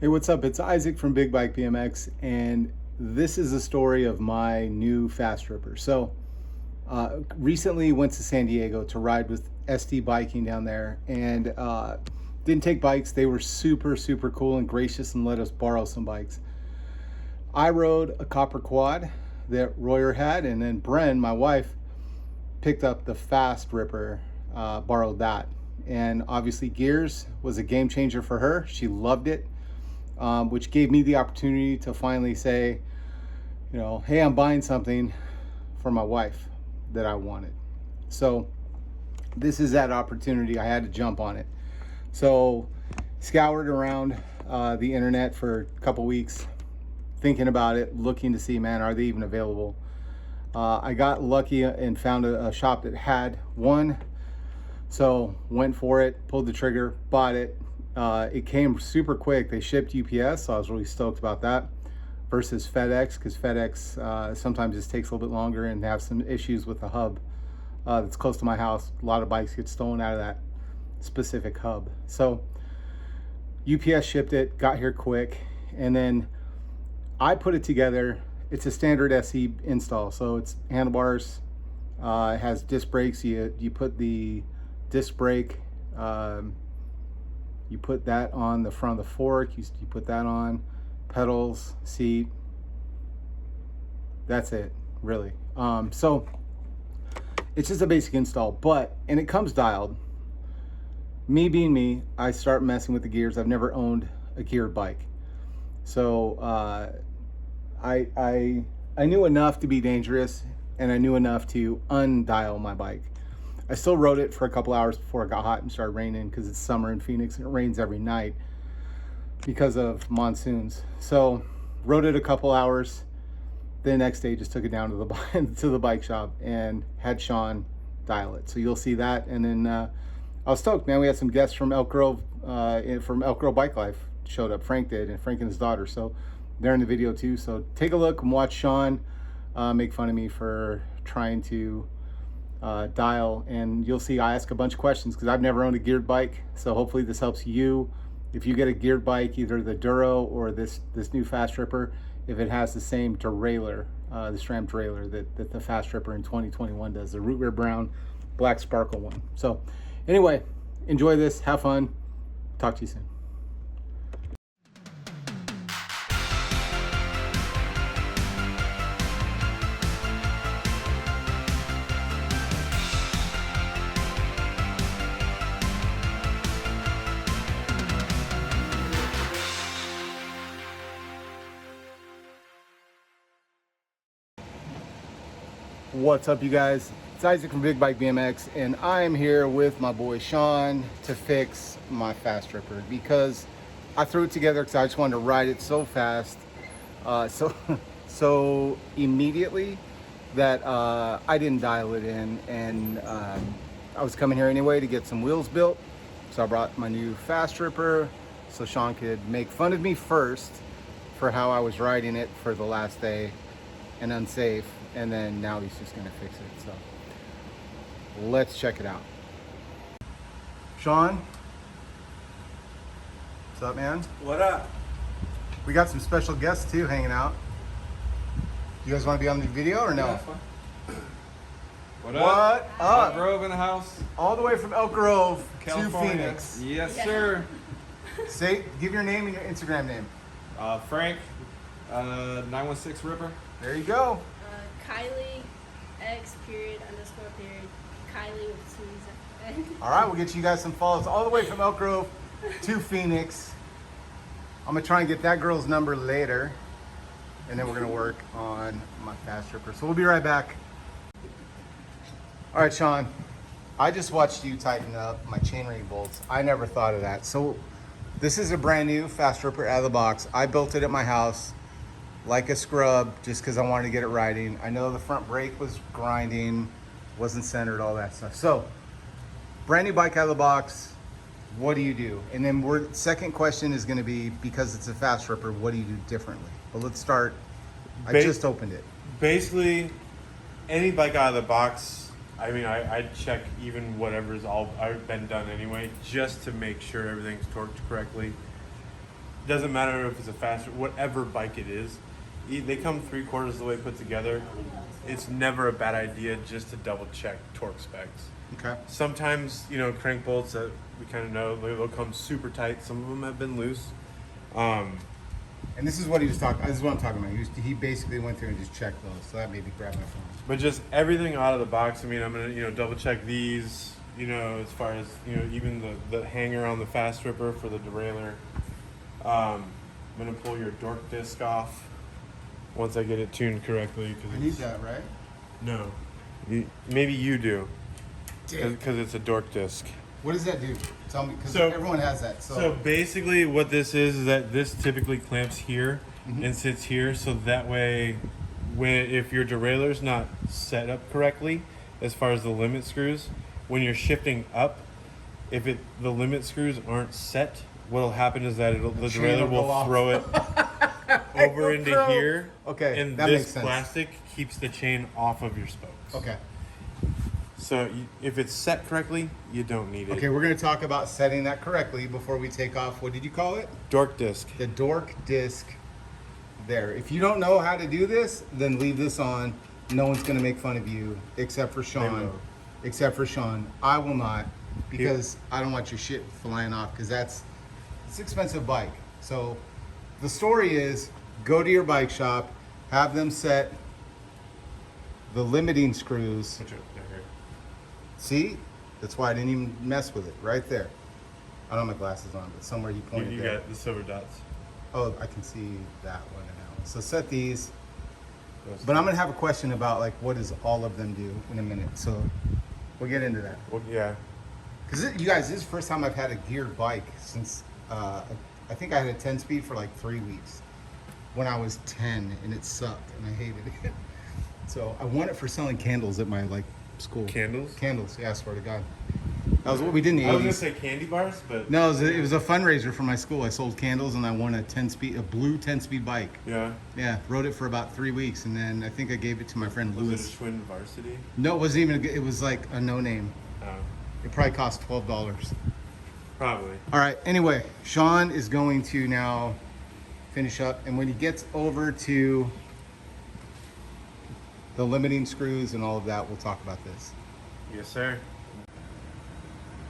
Hey, what's up? It's Isaac from Big Bike BMX, and this is a story of my new fast ripper. Recently went to San Diego to ride with SD Biking down there, and didn't take bikes. They were super, super cool and gracious and let us borrow some bikes. I rode a copper quad that Royer had, and then Bren, my wife, picked up the fast ripper, borrowed that. And obviously gears was a game changer for her. She loved it. Which gave me the opportunity to finally say, hey, I'm buying something for my wife that I wanted. So this is that opportunity. I had to jump on it. So scoured around the internet for a couple weeks, thinking about it, looking to see, man, are they even available? I got lucky and found a shop that had one. So went for it, pulled the trigger, bought it. It came super quick. They shipped UPS, so I was really stoked about that versus FedEx, because FedEx sometimes just takes a little bit longer and have some issues with the hub that's close to my house. A lot of bikes get stolen out of that specific hub. So UPS shipped it, got here quick, and then I put it together. It's a standard SE install, so it's handlebars, it has disc brakes. You put the disc brake, you put that on the front of the fork, you put that on, pedals, seat, that's it, really. So it's just a basic install, and it comes dialed. Me being me, I start messing with the gears. I've never owned a geared bike. So I knew enough to be dangerous, and I knew enough to undial my bike. I still rode it for a couple hours before it got hot and started raining, because it's summer in Phoenix and it rains every night because of monsoons. So rode it a couple hours. The next day just took it down to the bike shop and had Shaun dial it. So you'll see that. And then I was stoked, man. We had some guests from Elk Grove Bike Life showed up. Frank did, and Frank and his daughter. So they're in the video too. So take a look and watch Shaun make fun of me for trying to dial, and you'll see I ask a bunch of questions because I've never owned a geared bike. So hopefully this helps you if you get a geared bike, either the Duro or this new fast ripper, if it has the same derailleur, the SRAM derailleur that the fast ripper in 2021 does, the root rear brown black sparkle one. So anyway, enjoy this, have fun, talk to you soon. What's up, you guys? It's Isaac from Big Bike BMX, and I am here with my boy Shaun to fix my fast ripper, because I threw it together because I just wanted to ride it so fast, so immediately that I didn't dial it in, and I was coming here anyway to get some wheels built. So I brought my new fast ripper so Shaun could make fun of me first for how I was riding it for the last day and unsafe, and then now he's just gonna fix it. So let's check it out. Shaun, what's up, man? What up? We got some special guests too hanging out. You guys want to be on the video or no? Yeah, that's fine. What up? Elk Grove in the house. All the way from Elk Grove California. to Phoenix. Yes, sir. Give your name and your Instagram name. Frank, 916 Ripper. There you go. Kylie, X__. Kylie with two E's. All right, we'll get you guys some follows all the way from Elk Grove to Phoenix. I'm gonna try and get that girl's number later, and then we're gonna work on my fast ripper. So we'll be right back. All right, Shaun, I just watched you tighten up my chainring bolts. I never thought of that. So this is a brand new fast ripper out of the box. I built it at my house like a scrub just because I wanted to get it riding. I know the front brake was grinding, wasn't centered, all that stuff. So brand new bike out of the box, what do you do? And then second question is gonna be, because it's a fast ripper, what do you do differently? But let's start, I just opened it. Basically, any bike out of the box, I mean, I check even whatever's all I've been done anyway, just to make sure everything's torqued correctly. doesn't matter if it's a faster, whatever bike it is, they come 3/4 of the way put together. It's never a bad idea just to double check torque specs. Okay. Sometimes, you know, crank bolts that we kind of know, they'll come super tight. Some of them have been loose. And this is what he was talking. This is what I'm talking about. He basically went through and just checked those. So that made me grab my phone. But just everything out of the box. I mean, I'm gonna, you know, double check these. You know, as far as, you know, even the hanger on the fast ripper for the derailleur. I'm gonna pull your dork disc off once I get it tuned correctly. I need that, right? No, maybe you do, because it's a dork disc. What does that do? Tell me, because So- everyone has that. So basically, what this is that this typically clamps here and sits here, so that way, if your derailleur's not set up correctly, as far as the limit screws, when you're shifting up, if the limit screws aren't set, what'll happen is that the chain derailleur will go will off. throw it over into throw- here. Okay, and that this makes sense. plastic keeps the chain off of your spokes. Okay. So if it's set correctly, you don't need it. Okay, we're going to talk about setting that correctly before we take off. What did you call it? Dork disc. The dork disc there. If you don't know how to do this, then leave this on. No one's going to make fun of you except for Shaun. will. Except for Shaun. I will not, because I don't want your shit flying off, because it's an expensive bike. So the story is, go to your bike shop, have them set the limiting screws. Put your- there. See? That's why I didn't even mess with it. Right there. I don't have my glasses on, but somewhere he pointed You there. got the silver dots. Oh, I can see that one now. So set these. But I'm going to have a question about, like, what does all of them do in a minute. So we'll get into that. Well, yeah. Because you guys, this is the first time I've had a geared bike since, I think I had a 10-speed for like 3 weeks when I was 10, and it sucked, and I hated it. So I won it for selling candles at my, like, school. Candles? Candles, yeah, I swear to God. That was what we did in the 80s. I was gonna say candy bars, but No, it was a fundraiser for my school. I sold candles, and I won a blue 10-speed bike. yeah. Yeah, rode it for about 3 weeks, and then I think I gave it to my friend Was Lewis. it a Schwinn Varsity? No, it wasn't even. It was like a no name. Oh, It probably cost $12. probably. All right. Anyway, Shaun is going to now finish up, and when he gets over to the limiting screws and all of that, we'll talk about this. Yes, sir.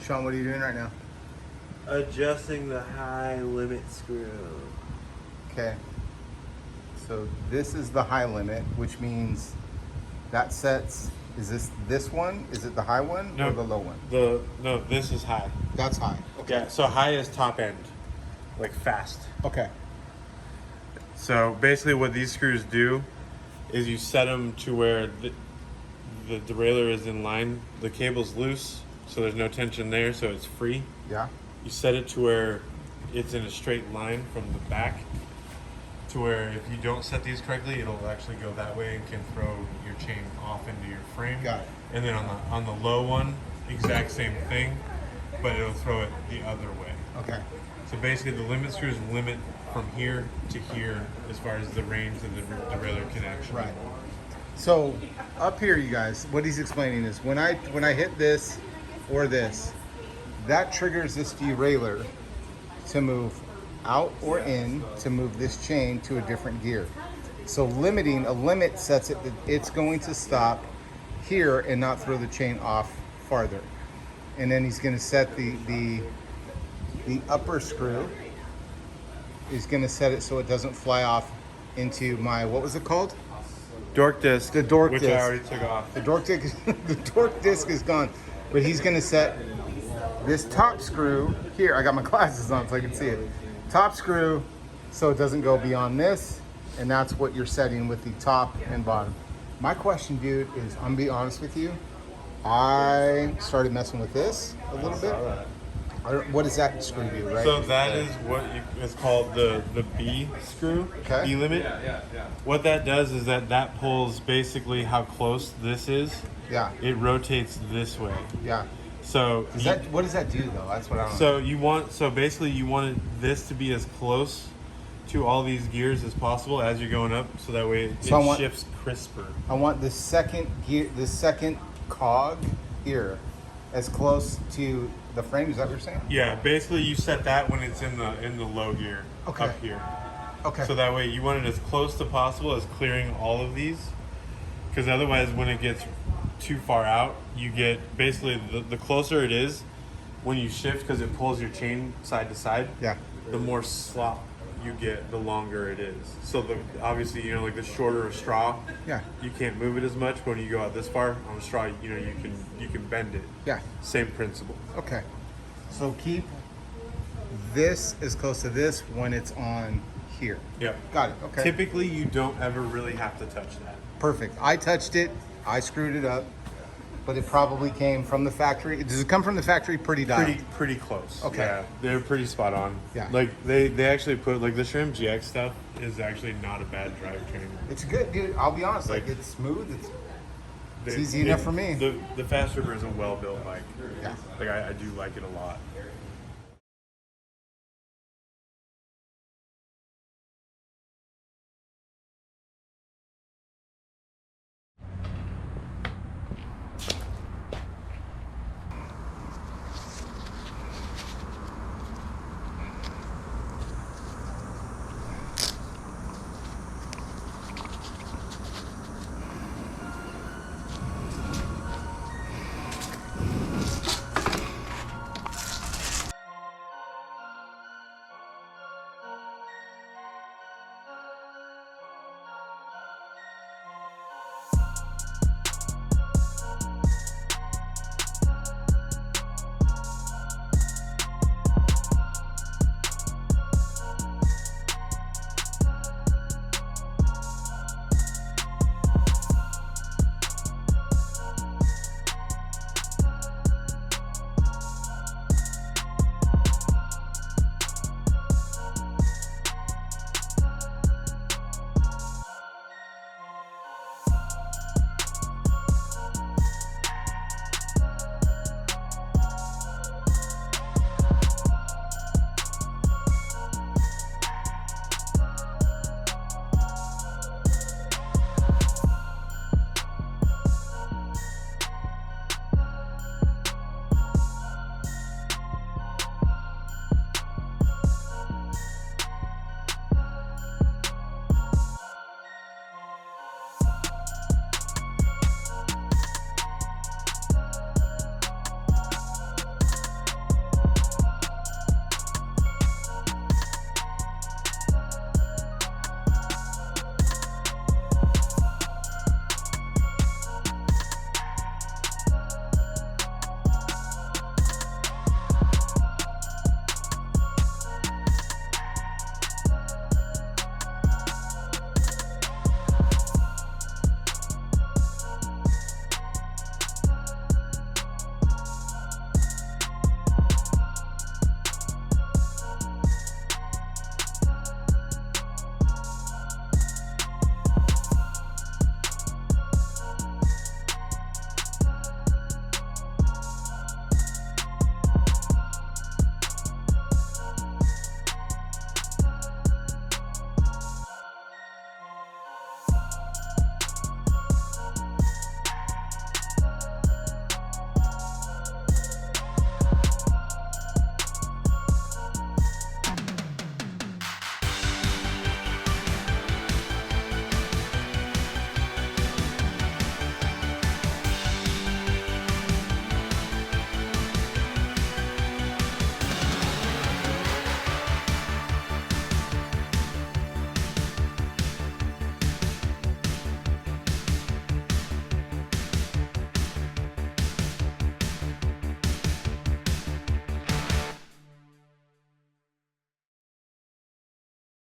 Shaun, what are you doing right now? Adjusting the high limit screw. Okay. So this is the high limit, which means that sets. Is this one? Is it the high one or the low one? No, this is high. That's high. Yeah, so high is top end, like fast. Okay. So basically, what these screws do is you set them to where the derailleur is in line. The cable's loose, so there's no tension there, so it's free. Yeah. You set it to where it's in a straight line from the back, to where if you don't set these correctly, it'll actually go that way and can throw your chain off into your frame. Got it. And then on the low one, exact same thing, but it'll throw it the other way. Okay. So basically, the limit screws limit from here to here as far as the range that the derailleur can actually. Right. So up here, you guys, what he's explaining is when I hit this or this, that triggers this derailleur to move out or in to move this chain to a different gear. So a limit sets it that it's going to stop here and not throw the chain off farther. And then he's going to set the upper screw. He's going to set it so it doesn't fly off into my, what was it called? Dork disc. The dork which disc. I already took off. The dork disc, the dork disc is gone, but he's going to set this top screw here. I got my glasses on so I can see it. Top screw, so it doesn't go beyond this, and that's what you're setting with the top and bottom. My question, dude, is I'm gonna be honest with you. I started messing with this a little bit. What does that screw do, right? So that is what is called the B screw, Okay. B limit. Yeah. What that does is that pulls basically how close this is. Yeah, It rotates this way. yeah. So What does that do though? That's what I don't know. so basically you want this to be as close to all these gears as possible as you're going up, so that way it So I want- shifts crisper. I want the second gear, the second cog here, as close to the frame. Is that what you're saying? Yeah, basically you set that when it's in the low gear Okay. up here. Okay. So that way you want it as close to possible as clearing all of these, because otherwise when it gets too far out, you get basically the closer it is when you shift, because it pulls your chain side to side. Yeah. The more slop you get, the longer it is. So obviously, you know, like the shorter a straw, Yeah. you can't move it as much. But when you go out this far on a straw, you know, you can bend it. Yeah. Same principle. Okay. So keep this as close to this when it's on here. Yeah. Got it. Okay. Typically, you don't ever really have to touch that. Perfect. I touched it. I screwed it up, but it probably came from the factory. Does it come from the factory pretty dialed? Pretty close. Okay. Yeah, they're pretty spot on. Yeah. Like they actually put, like, the Shrimp GX stuff is actually not a bad drivetrain. It's good, dude. I'll be honest. Like, Like- it's smooth. It's easy enough for me. The Fast Ripper is a well built bike. Yeah. Like I do like it a lot.